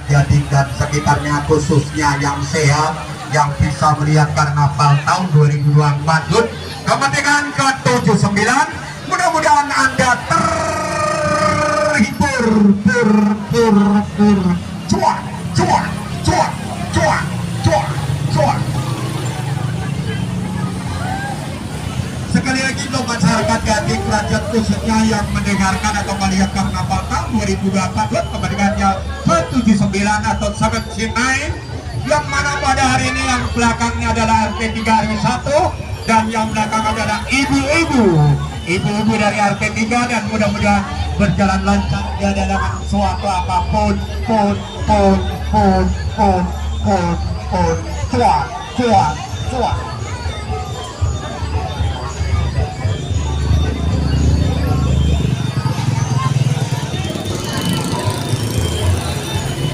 Jadi dan sekitarnya khususnya yang sehat, yang bisa melihat karnaval tahun 2024 kemerdekaan ke-79. Mudah-mudahan Anda terhibur, cuan, cuan, cuan, cuan, cuan, cuan. Sekali lagi untuk masyarakat Gading Rakyat khususnya yang mendengarkan atau melihat karnaval tahun 2024 kemerdekaan ke-79 atau 79, yang mana pada hari ini yang belakangnya adalah RP 3 RW 1 dan yang belakang adalah ibu-ibu dari RP 3, dan mudah-mudahan berjalan lancar tidak ada suatu apapun. Cuan, cuan, cuan.